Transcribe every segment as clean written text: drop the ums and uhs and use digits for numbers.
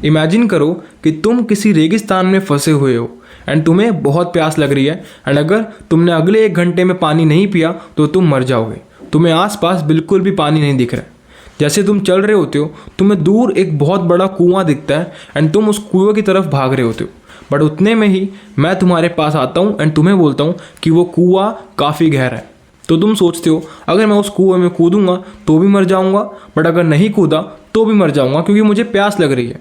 Imagine करो कि तुम किसी रेगिस्तान में फंसे हुए हो एंड तुम्हें बहुत प्यास लग रही है एंड अगर तुमने अगले 1 घंटे में पानी नहीं पिया तो तुम मर जाओगे। तुम्हें आसपास बिल्कुल भी पानी नहीं दिख रहा है। जैसे तुम चल रहे होते हो तुम्हें दूर एक बहुत बड़ा कुआं दिखता है एंड तुम उस कुएं की तरफ भाग रहे होते हो, बट उतने में ही मैं तुम्हारे पास आता हूँ एंड तुम्हें बोलता हूँ कि वो कुआं काफ़ी गहरा है। तो तुम सोचते हो अगर मैं उस कुएं में कूदूंगा तो भी मर जाऊंगा, बट अगर नहीं कूदा तो भी मर जाऊंगा क्योंकि मुझे प्यास लग रही है।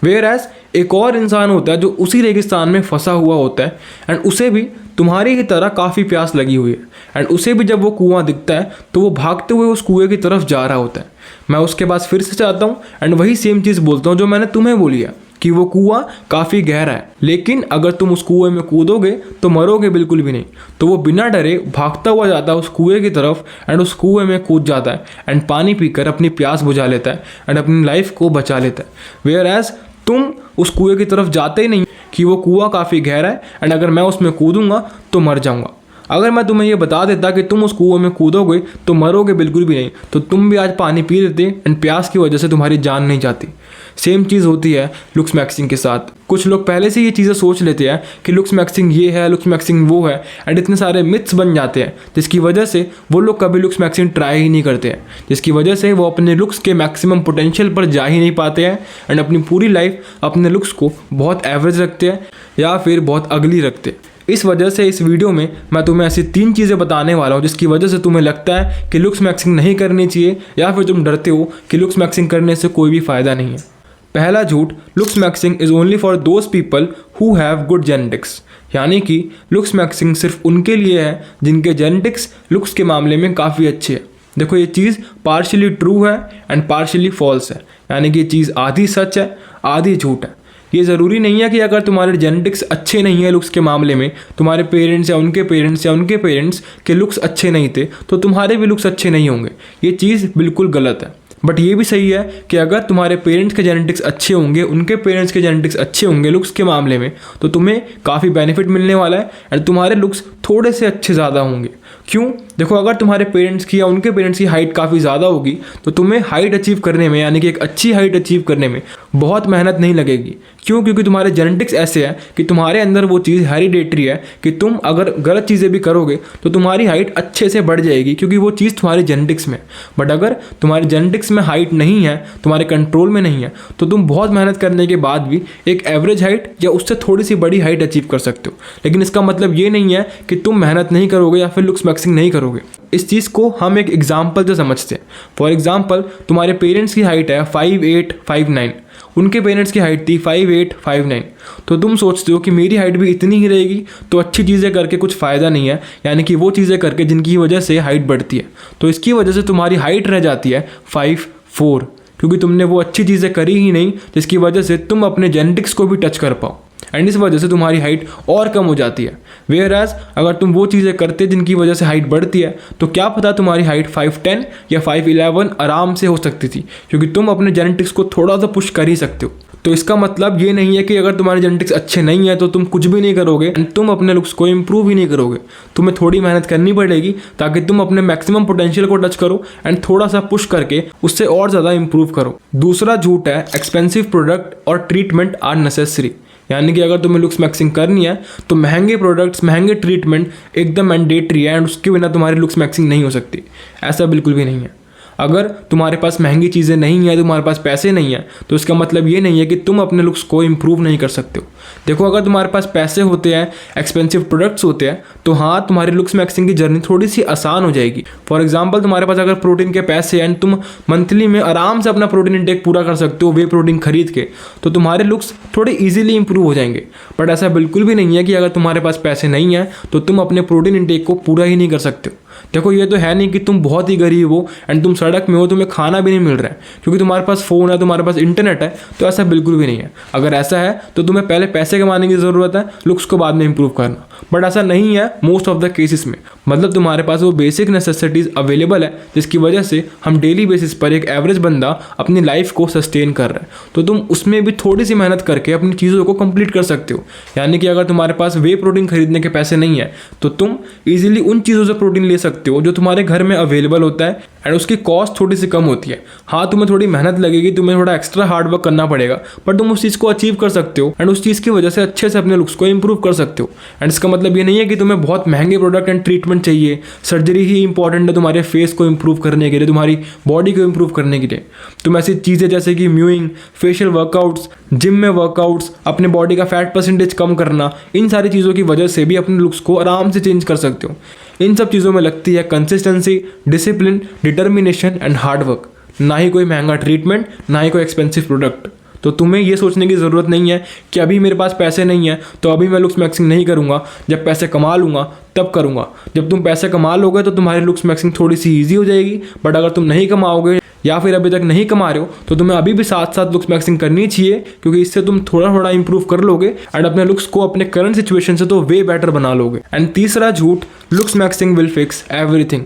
वेयर एज एक और इंसान होता है जो उसी रेगिस्तान में फंसा हुआ होता है एंड उसे भी तुम्हारी ही तरह काफ़ी प्यास लगी हुई है एंड उसे भी जब वो कुआं दिखता है तो वो भागते हुए उस कुएं की तरफ जा रहा होता है। मैं उसके पास फिर से चाहता हूँ एंड वही सेम चीज़ बोलता हूँ जो मैंने तुम्हें बोली है कि वो कुआं काफ़ी गहरा है, लेकिन अगर तुम उस कुएं में कूदोगे तो मरोगे बिल्कुल भी नहीं। तो वो बिना डरे भागता हुआ जाता है उस कुएं की तरफ एंड उस कुएं में कूद जाता है एंड पानी पीकर अपनी प्यास बुझा लेता है एंड अपनी लाइफ को बचा लेता है। वेयर एज तुम उस कुएं की तरफ जाते ही नहीं कि वो कुआं काफ़ी गहरा है एंड अगर मैं उसमें कूदूंगा तो मर जाऊंगा। अगर मैं तुम्हें ये बता देता कि तुम उस कुएं में कूदोगे तो मरोगे बिल्कुल भी नहीं, तो तुम भी आज पानी पी लेते एंड प्यास की वजह से तुम्हारी जान नहीं जाती। सेम चीज़ होती है लुक्स मैक्सिंग के साथ। कुछ लोग पहले से ये चीज़ें सोच लेते हैं कि लुक्स मैक्सिंग ये है, लुक्स मैक्सिंग वो है एंड इतने सारे मिथ्स बन जाते हैं जिसकी वजह से वो लोग कभी लुक्स मैक्सिंग ट्राई ही नहीं करते हैं, जिसकी वजह से वो अपने लुक्स के मैक्सिमम पोटेंशियल पर जा ही नहीं पाते हैं एंड अपनी पूरी लाइफ अपने लुक्स को बहुत एवरेज रखते हैं या फिर बहुत अगली रखते हैं। इस वजह से इस वीडियो में मैं तुम्हें ऐसी 3 चीज़ें बताने वाला हूँ जिसकी वजह से तुम्हें लगता है कि लुक्स मैक्सिंग नहीं करनी चाहिए या फिर तुम डरते हो कि लुक्स मैक्सिंग करने से कोई भी फ़ायदा नहीं है। पहला झूठ, looks maxing is only for those people who have good genetics, यानी कि लुक्स मैक्सिंग सिर्फ उनके लिए है जिनके जेनेटिक्स लुक्स के मामले में काफ़ी अच्छे हैं। देखो ये चीज़ पार्शियली ट्रू है एंड पार्शियली फॉल्स है, यानी कि ये चीज़ आधी सच है आधी झूठ है। ये ज़रूरी नहीं है कि अगर तुम्हारे जेनेटिक्स अच्छे नहीं है लुक्स के मामले में, तुम्हारे पेरेंट्स या उनके पेरेंट्स के लुक्स अच्छे नहीं थे तो तुम्हारे भी लुक्स अच्छे नहीं होंगे। ये चीज़ बिल्कुल गलत है। बट ये भी सही है कि अगर तुम्हारे पेरेंट्स के जेनेटिक्स अच्छे होंगे, उनके पेरेंट्स के जेनेटिक्स अच्छे होंगे लुक्स के मामले में, तो तुम्हें काफ़ी बेनिफिट मिलने वाला है एंड तुम्हारे लुक्स थोड़े से अच्छे ज़्यादा होंगे। क्यों? देखो अगर तुम्हारे पेरेंट्स की या उनके पेरेंट्स की हाइट काफ़ी ज़्यादा होगी तो तुम्हें हाइट अचीव करने में, यानी कि एक अच्छी हाइट अचीव करने में बहुत मेहनत नहीं लगेगी। क्यों? क्योंकि तुम्हारे जेनेटिक्स ऐसे हैं कि तुम्हारे अंदर वो चीज़ हेरिडेटरी है कि तुम अगर गलत चीज़ें भी करोगे तो तुम्हारी हाइट अच्छे से बढ़ जाएगी क्योंकि वो चीज़ तुम्हारे जेनेटिक्स में। बट अगर तुम्हारे जेनेटिक्स में हाइट नहीं है, तुम्हारे कंट्रोल में नहीं है, तो तुम बहुत मेहनत करने के बाद भी एक एवरेज हाइट या उससे थोड़ी सी बड़ी हाइट अचीव कर सकते हो। लेकिन इसका मतलब ये नहीं है कि तुम मेहनत नहीं करोगे या फिर लुक्स मैक्सिंग नहीं करोगे। इस चीज़ को हम एक एग्जाम्पल से समझते हैं। फॉर एग्जाम्पल तुम्हारे पेरेंट्स की हाइट है 5'8", 5'9", उनके पेरेंट्स की हाइट थी 5'8", 5'9", तो तुम सोचते हो कि मेरी हाइट भी इतनी ही रहेगी तो अच्छी चीज़ें करके कुछ फ़ायदा नहीं है, यानी कि वो चीज़ें करके जिनकी वजह से हाइट बढ़ती है। तो इसकी वजह से तुम्हारी हाइट रह जाती है 5'4", क्योंकि तुमने वो अच्छी चीज़ें करी ही नहीं जिसकी वजह से तुम अपने जेनेटिक्स को भी टच कर पाओ एंड इस वजह से तुम्हारी हाइट और कम हो जाती है। वेयर एज अगर तुम वो चीज़ें करते जिनकी वजह से हाइट बढ़ती है तो क्या पता तुम्हारी हाइट 5'10" या 5'11" आराम से हो सकती थी, क्योंकि तुम अपने जेनेटिक्स को थोड़ा सा पुश कर ही सकते हो। तो इसका मतलब ये नहीं है कि अगर तुम्हारे जेनेटिक्स अच्छे नहीं है तो तुम कुछ भी नहीं करोगे एंड तुम अपने लुक्स को इम्प्रूव ही नहीं करोगे। तुम्हें थोड़ी मेहनत करनी पड़ेगी ताकि तुम अपने मैक्सिमम पोटेंशियल को टच करो एंड थोड़ा सा पुश करके उससे और ज़्यादा इम्प्रूव करो। दूसरा झूठ है, एक्सपेंसिव प्रोडक्ट और ट्रीटमेंट आर नेसेसरी, यानी कि अगर तुम्हें लुक्स मैक्सिंग करनी है तो महंगे प्रोडक्ट्स, महंगे ट्रीटमेंट एकदम मैंडेटरी है एंड उसके बिना तुम्हारी लुक्स मैक्सिंग नहीं हो सकती। ऐसा बिल्कुल भी नहीं है। अगर तुम्हारे पास महंगी चीज़ें नहीं है, तुम्हारे पास पैसे नहीं है, तो इसका मतलब ये नहीं है कि तुम अपने लुक्स को इम्प्रूव नहीं कर सकते हो। देखो अगर तुम्हारे पास पैसे होते हैं, एक्सपेंसिव प्रोडक्ट्स होते हैं, तो हाँ तुम्हारी लुक्स मैक्सिंग की जर्नी थोड़ी सी आसान हो जाएगी। फॉर एग्जाम्पल तुम्हारे पास अगर प्रोटीन के पैसे एंड तुम मंथली में आराम से अपना प्रोटीन इंटेक पूरा कर सकते हो वे प्रोटीन खरीद के, तो तुम्हारे लुक्स थोड़े ईजिली इंप्रूव हो जाएंगे। बट ऐसा बिल्कुल भी नहीं है कि अगर तुम्हारे पास पैसे नहीं है तो तुम अपने प्रोटीन इंटेक को पूरा ही नहीं कर सकते हो। देखो ये तो है नहीं कि तुम बहुत ही गरीब हो एंड तुम सड़क में हो, तुम्हें खाना भी नहीं मिल रहा है क्योंकि तुम्हारे पास फ़ोन है, तुम्हारे पास इंटरनेट है, तो ऐसा बिल्कुल भी नहीं है। अगर ऐसा है तो तुम्हें पहले पैसे कमाने की ज़रूरत है, लुक्स को बाद में इंप्रूव करना। बट ऐसा नहीं है मोस्ट ऑफ द केसेस में। मतलब तुम्हारे पास वो बेसिक नेसेसिटीज़ अवेलेबल है जिसकी वजह से हम डेली बेसिस पर एक एवरेज बंदा अपनी लाइफ को सस्टेन कर रहा है, तो तुम उसमें भी थोड़ी सी मेहनत करके अपनी चीज़ों को कंप्लीट कर सकते हो। यानी कि अगर तुम्हारे पास वे प्रोटीन खरीदने के पैसे नहीं है तो तुम ईजिली उन चीज़ों से प्रोटीन ले सकते हो जो तुम्हारे घर में अवेलेबल होता है एंड उसकी कॉस्ट थोड़ी सी कम होती है। हाँ, तुम्हें थोड़ी मेहनत लगेगी, तुम्हें थोड़ा एक्स्ट्रा हार्ड वर्क करना पड़ेगा, बट तुम उस चीज़ को अचीव कर सकते हो एंड उस चीज़ की वजह से अच्छे से अपने लुक्स को इंप्रूव कर सकते हो। एंड इसका मतलब ये नहीं है कि तुम्हें बहुत महंगे प्रोडक्ट एंड ट्रीटमेंट चाहिए, सर्जरी ही इंपॉर्टेंट है तुम्हारे फेस को इंप्रूव करने के लिए, तुम्हारी बॉडी को इंप्रूव करने के लिए। तुम ऐसी चीज़ें जैसे कि म्यूइंग, फेशियल वर्कआउट्स, जिम में वर्कआउट्स, अपने बॉडी का फैट परसेंटेज कम करना, इन सारी चीज़ों की वजह से भी अपने लुक्स को आराम से चेंज कर सकते हो। इन सब चीज़ों में लगती है consistency, discipline, determination and hard work, ना ही कोई महंगा ट्रीटमेंट, ना ही कोई एक्सपेंसिव प्रोडक्ट। तो तुम्हें ये सोचने की ज़रूरत नहीं है कि अभी मेरे पास पैसे नहीं है तो अभी मैं लुक्स मैक्सिंग नहीं करूँगा, जब पैसे कमा लूँगा तब करूँगा। जब तुम पैसे कमा लोगे तो तुम्हारी लुक्स मैक्सिंग थोड़ी सी ईजी हो जाएगी, बट अगर तुम नहीं कमाओगे या फिर अभी तक नहीं कमा रहे हो तो तुम्हें अभी भी साथ साथ लुक्स मैक्सिंग करनी चाहिए, क्योंकि इससे तुम थोड़ा थोड़ा इंप्रूव कर लोगे एंड अपने लुक्स को अपने करंट सिचुएशन से तो वे बेटर बना लोगे। एंड तीसरा झूठ, looks maxing will fix everything.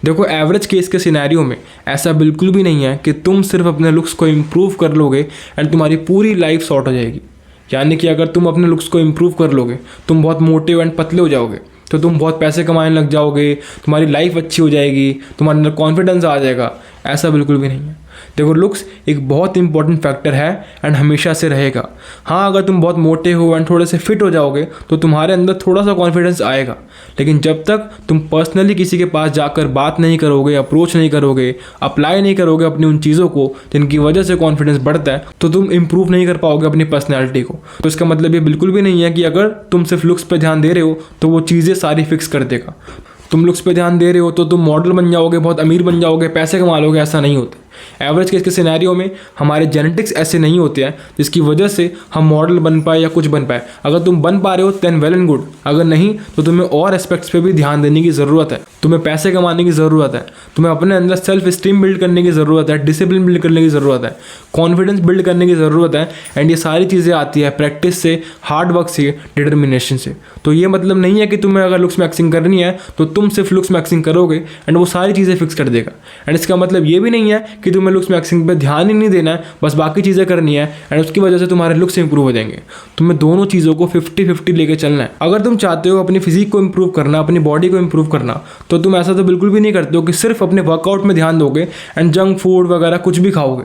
देखो, एवरेज केस के सिनेरियो में ऐसा बिल्कुल भी नहीं है कि तुम सिर्फ अपने लुक्स को इम्प्रूव कर लोगे एंड तुम्हारी पूरी लाइफ सॉर्ट हो जाएगी। यानी कि अगर तुम अपने लुक्स को इम्प्रूव कर लोगे, तुम बहुत मोटे एंड पतले हो जाओगे, तो तुम बहुत पैसे कमाने लग जाओगे, तुम्हारी लाइफ अच्छी हो जाएगी, तुम्हारे अंदर कॉन्फिडेंस आ जाएगा। ऐसा बिल्कुल भी नहीं है। देखो, लुक्स एक बहुत इंपॉर्टेंट फैक्टर है एंड हमेशा से रहेगा। हाँ, अगर तुम बहुत मोटे हो एंड थोड़े से फिट हो जाओगे तो तुम्हारे अंदर थोड़ा सा कॉन्फिडेंस आएगा, लेकिन जब तक तुम पर्सनली किसी के पास जाकर बात नहीं करोगे, अप्रोच नहीं करोगे, अप्लाई नहीं करोगे अपनी उन चीज़ों को जिनकी वजह से कॉन्फिडेंस बढ़ता है, तो तुम इंप्रूव नहीं कर पाओगे अपनी पर्सनैलिटी को। तो इसका मतलब ये बिल्कुल भी नहीं है कि अगर तुम सिर्फ लुक्स पर ध्यान दे रहे हो तो वो चीज़ें सारी फिक्स कर देगा। तुम लुक्स पे ध्यान दे रहे हो तो तुम मॉडल बन जाओगे, बहुत अमीर बन जाओगे, पैसे कमा लोगे, ऐसा नहीं होता। एवरेज केस के सिनेरियो में हमारे जेनेटिक्स ऐसे नहीं होते हैं जिसकी वजह से हम मॉडल बन पाए या कुछ बन पाए। अगर तुम बन पा रहे हो देन वेल एंड गुड, अगर नहीं तो तुम्हें और एस्पेक्ट्स पे भी ध्यान देने की ज़रूरत है। तुम्हें पैसे कमाने की ज़रूरत है, तुम्हें अपने अंदर सेल्फ स्टीम बिल्ड करने की ज़रूरत है, डिसिप्लिन बिल्ड करने की ज़रूरत है, कॉन्फिडेंस बिल्ड करने की ज़रूरत है। एंड ये सारी चीज़ें आती है प्रैक्टिस से, हार्ड वर्क से, डिटर्मिनेशन से। तो ये मतलब नहीं है कि तुम्हें अगर लुक्स मैक्सिंग करनी है तो तुम सिर्फ लुक्स मैक्सिंग करोगे एंड वो सारी चीज़ें फिक्स कर देगा। एंड इसका मतलब ये भी नहीं है कि तुम्हें लुक्स मैक्सिंग पे ध्यान ही नहीं देना है, बस बाकी चीज़ें करनी है एंड उसकी वजह से तुम्हारे लुक्स इंप्रूव हो जाएंगे। तुम्हें दोनों चीज़ों को 50-50 लेके चलना है। अगर तुम चाहते हो अपनी फिजिक को इंप्रूव करना, अपनी बॉडी को इंप्रूव करना, तो तुम ऐसा तो बिल्कुल भी नहीं करते हो कि सिर्फ अपने वर्कआउट में ध्यान दोगे एंड जंक फूड वगैरह कुछ भी खाओगे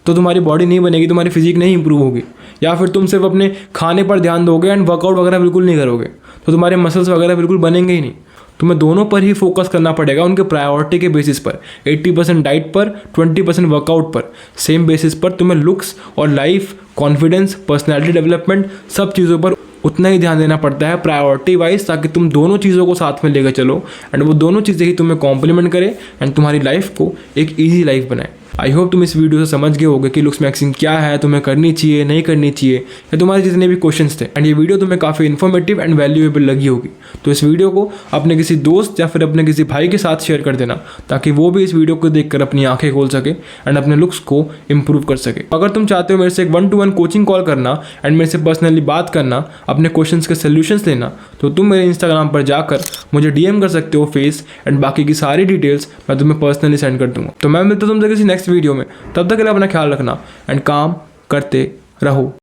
तो तुम्हारी बॉडी नहीं बनेगी, तुम्हारी फिजिक नहीं इंप्रूव होगी। या फिर तुम सिर्फ अपने खाने पर ध्यान दोगे एंड वर्कआउट वगैरह बिल्कुल नहीं करोगे तो तुम्हारे मसल्स वगैरह बिल्कुल बनेंगे ही नहीं। तुम्हें दोनों पर ही फोकस करना पड़ेगा, उनके प्रायोरिटी के बेसिस पर। 80% डाइट पर, 20% वर्कआउट पर। सेम बेसिस पर तुम्हें लुक्स और लाइफ, कॉन्फिडेंस, पर्सनैलिटी डेवलपमेंट, सब चीज़ों पर उतना ही ध्यान देना पड़ता है प्रायोरिटी वाइज, ताकि तुम दोनों चीज़ों को साथ में लेकर चलो एंड वो दोनों चीज़ें ही तुम्हें कॉम्प्लीमेंट करें एंड तुम्हारी लाइफ को एक ईजी लाइफ बनाए। आई होप तुम इस वीडियो से समझ गए होगे कि लुक्स मैक्सिंग क्या है, तुम्हें करनी चाहिए, नहीं करनी चाहिए, या तुम्हारे जितने भी क्वेश्चंस थे। एंड ये वीडियो तुम्हें काफ़ी इन्फॉर्मेटिव एंड वैल्यूएबल लगी होगी। तो इस वीडियो को अपने किसी दोस्त या फिर अपने किसी भाई के साथ शेयर कर देना, ताकि वो भी इस वीडियो को देखकर अपनी आंखें खोल सके एंड अपने लुक्स को इंप्रूव कर सके। अगर तुम चाहते हो मेरे से एक 1-to-1 कोचिंग कॉल करना एंड मेरे से पर्सनली बात करना, अपने क्वेश्चंस के सोल्यूशंस लेना, तो तुम मेरे इंस्टाग्राम पर जाकर मुझे DM कर सकते हो फेस, एंड बाकी की सारी डिटेल्स मैं तुम्हें पर्सनली सेंड कर दूंगा। तो मैं मिलता हूं तुमसे किसी नेक्स्ट वीडियो में, तब तक के लिए अपना ख्याल रखना एंड काम करते रहो।